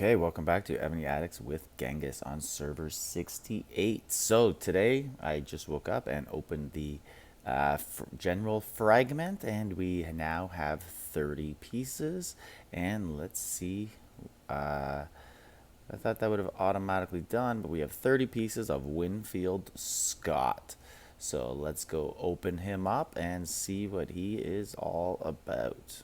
Okay, welcome back to Evony Addicts with Genghis on server 68. So today I just woke up and opened the general fragment, and we now have 30 pieces. And let's see. I thought that would have automatically done, but we have 30 pieces of Winfield Scott. So let's go open him up and see what he is all about.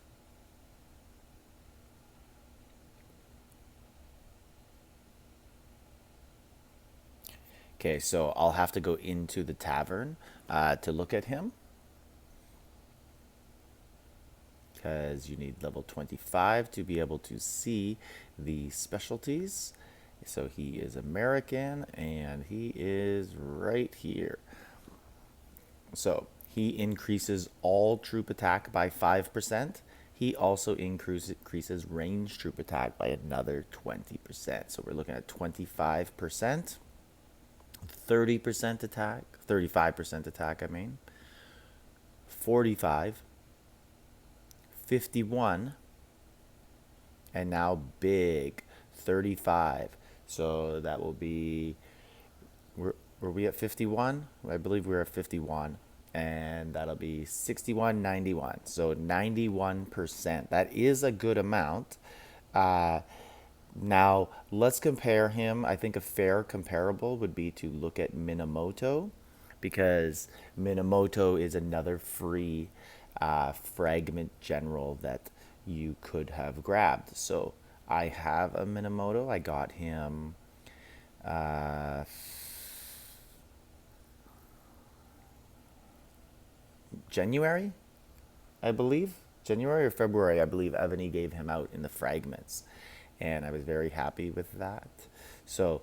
Okay, so I'll have to go into the tavern to look at him because you need level 25 to be able to see the specialties. So he is American and he is right here. So he increases all troop attack by 5%. He also increases range troop attack by another 20%. So we're looking at 25%. 30% attack, 35% attack, I mean, 45, 51, and now big, 35. So that will be, were we at 51? I believe we were at 51. And that'll be 61, 91. So 91%. That is a good amount. Uh, Now, let's compare him. I think a fair comparable would be to look at Minamoto, because Minamoto is another free fragment general that you could have grabbed. So I have a Minamoto. I got him uh, January, I believe. January or February, I believe Evony gave him out in the fragments. And I was very happy with that. So,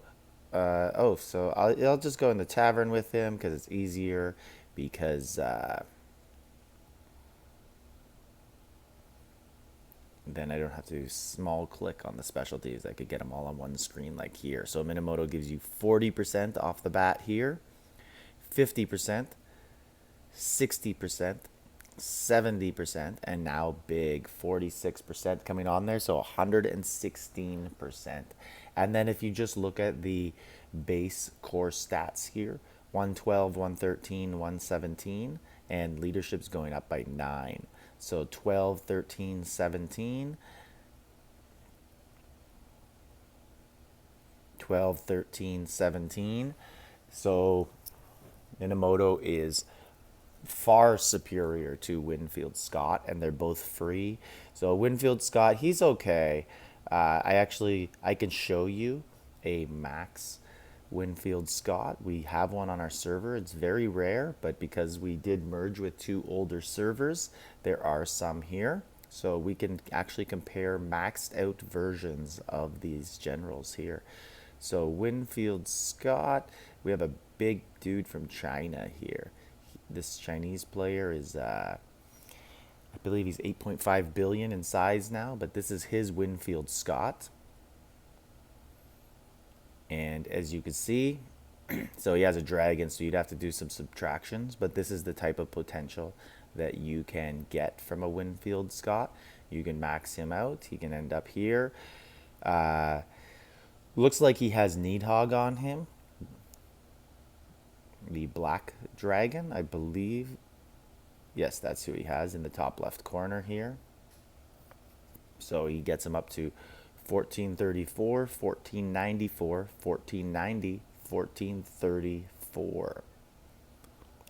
so I'll just go in the tavern with him because it's easier. Because then I don't have to small click on the specialties. I could get them all on one screen like here. So Minamoto gives you 40% off the bat here, 50%, 60%, 70%, and now big 46% coming on there, so 116%. And then if you just look at the base core stats here, 112, 113, 117, and leadership's going up by 9. So 12, 13, 17, 12, 13, 17. So Minamoto is far superior to Winfield Scott, and they're both free. So Winfield Scott, he's okay. I can show you a max Winfield Scott. We have one on our server. It's very rare, but because we did merge with two older servers, there are some here. So we can actually compare maxed out versions of these generals here. So Winfield Scott, we have a big dude from China here. This Chinese player is, I believe he's 8.5 billion in size now, but this is his Winfield Scott. And as you can see, so he has a dragon, so you'd have to do some subtractions, but this is the type of potential that you can get from a Winfield Scott. You can max him out. He can end up here. Uh, Looks like he has Needhog on him, the black dragon, I believe. Yes, that's who he has in the top left corner here. So he gets him up to 1434, 1494, 1490, 1434.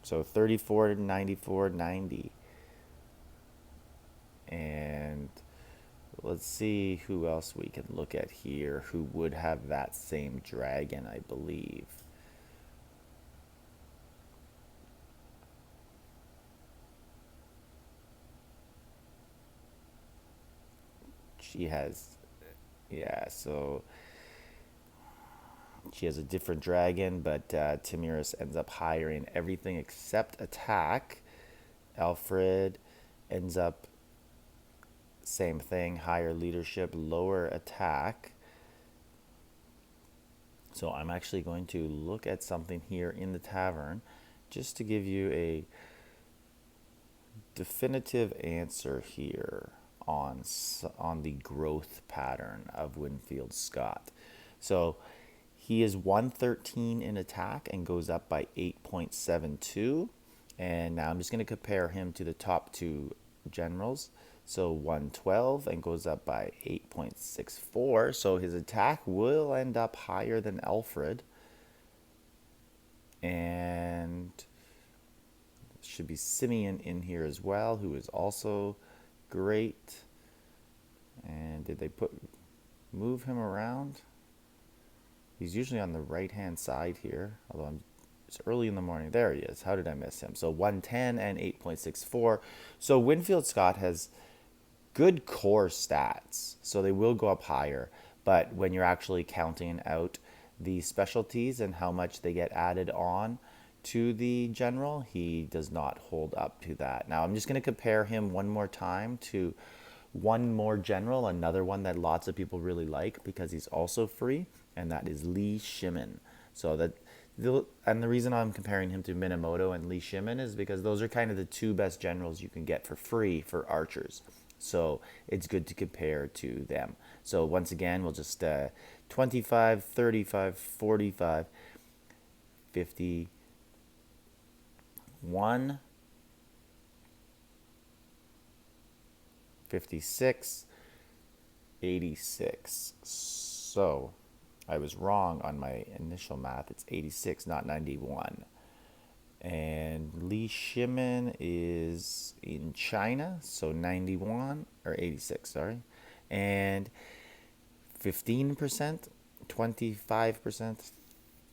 So 34, 94, 90. And let's see who else we can look at here who would have that same dragon, I believe. She has, yeah, so she has a different dragon, but Tamiris ends up higher in everything except attack. Alfred ends up same thing, higher leadership, lower attack. So I'm actually going to look at something here in the tavern just to give you a definitive answer here on the growth pattern of Winfield Scott. So he is 113 in attack and goes up by 8.72. And now I'm just going to compare him to the top two generals. So 112 and goes up by 8.64. So his attack will end up higher than Alfred. And should be Simeon in here as well, who is also great. And did they move him around? He's usually on the right hand side here, although it's early in the morning. There he is. How did I miss him? So 110 and 8.64. So Winfield Scott has good core stats, so they will go up higher. But when you're actually counting out the specialties and how much they get added on to the general, he does not hold up to that. Now I'm just going to compare him one more time to one more general, another one that lots of people really like because he's also free, and that is Li Shimin. And the reason I'm comparing him to Minamoto and Li Shimin is because those are kind of the two best generals you can get for free for archers. So it's good to compare to them. So once again, we'll just 25, 35, 45, 51, 56, 86. So I was wrong on my initial math. It's 86, not 91. And Li Shimin is in China, so 91 or 86, sorry. And 15%, 25%,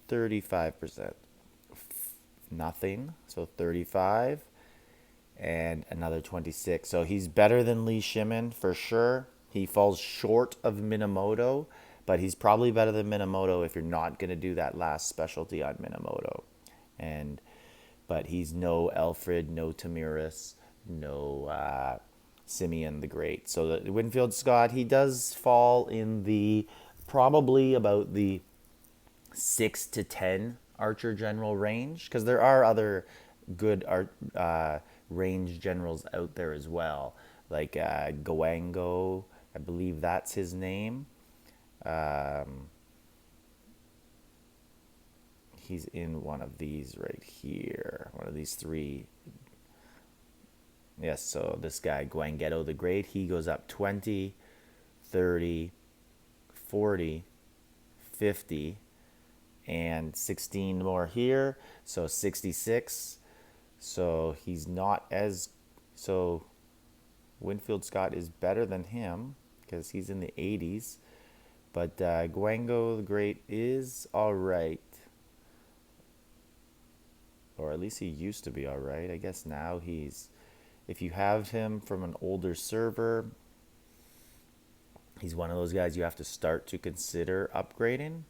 35%. Nothing, so 35 and another 26. So he's better than Li Shimin for sure. He falls short of Minamoto, but he's probably better than Minamoto if you're not going to do that last specialty on Minamoto. But he's no Alfred, no Tamiris, no Simeon the Great. So the Winfield Scott, he does fall in the probably about the 6 to 10 archer general range, because there are other good range generals out there as well, like Goango, I believe that's his name. He's in one of these right here, one of these three. Yes, so this guy, Guangetto the Great, he goes up 20, 30, 40, 50, and 16 more here, so 66. So he's not as... So Winfield Scott is better than him because he's in the 80s. But Guango the Great is alright. Or at least he used to be alright. I guess now he's... If you have him from an older server, he's one of those guys you have to start to consider upgrading.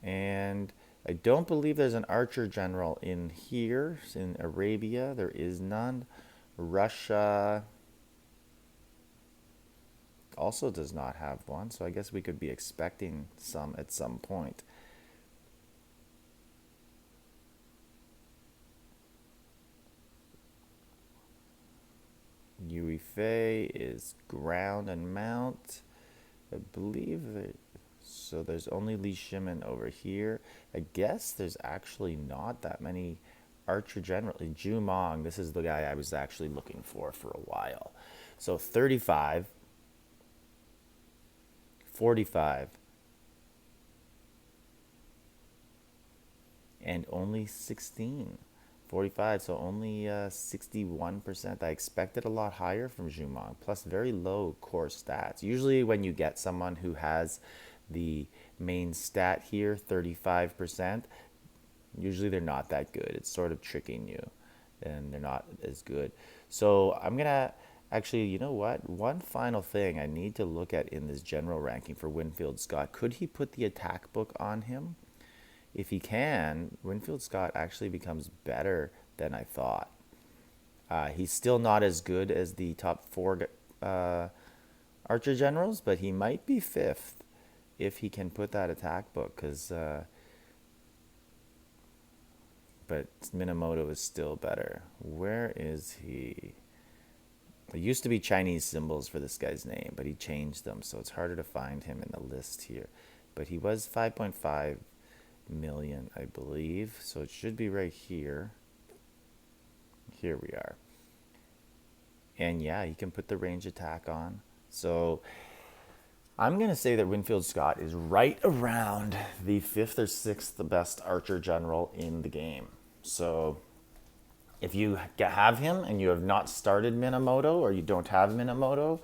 And I don't believe there's an archer general in here. In Arabia, there is none. Russia also does not have one, so I guess we could be expecting some at some point. Yui Fei is ground and mount. I believe that... So there's only Li Shimin over here. I guess there's actually not that many archer general. Zhu Mong, this is the guy I was actually looking for a while. So 35, 45, and only 16. 45, so only 61%. I expected a lot higher from Zhu Mong, plus very low core stats. Usually when you get someone who has the main stat here, 35%, usually they're not that good. It's sort of tricking you, and they're not as good. So I'm gonna actually, you know what? One final thing I need to look at in this general ranking for Winfield Scott. Could he put the attack book on him? If he can, Winfield Scott actually becomes better than I thought. He's still not as good as the top 4 archer generals, but he might be 5th if he can put that attack book, because but Minamoto is still better. Where is he? It used to be Chinese symbols for this guy's name, but he changed them, so it's harder to find him in the list here. But he was 5.5 million, I believe, so it should be right here. Here we are. And yeah, he can put the range attack on. So I'm going to say that Winfield Scott is right around the 5th or 6th best archer general in the game. So if you have him and you have not started Minamoto, or you don't have Minamoto,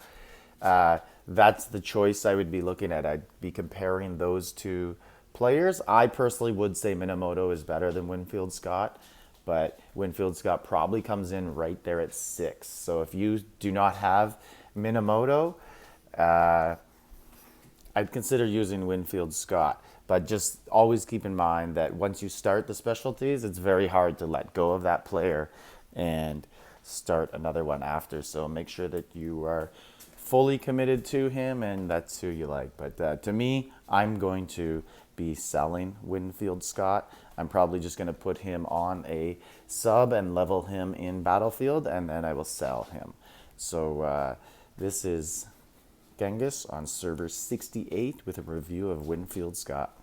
that's the choice I would be looking at. I'd be comparing those two players. I personally would say Minamoto is better than Winfield Scott, but Winfield Scott probably comes in right there at 6. So if you do not have Minamoto, I'd consider using Winfield Scott. But just always keep in mind that once you start the specialties, it's very hard to let go of that player and start another one after. So make sure that you are fully committed to him and that's who you like. But to me, I'm going to be selling Winfield Scott. I'm probably just going to put him on a sub and level him in Battlefield, and then I will sell him. So this is Genghis on server 68 with a review of Winfield Scott.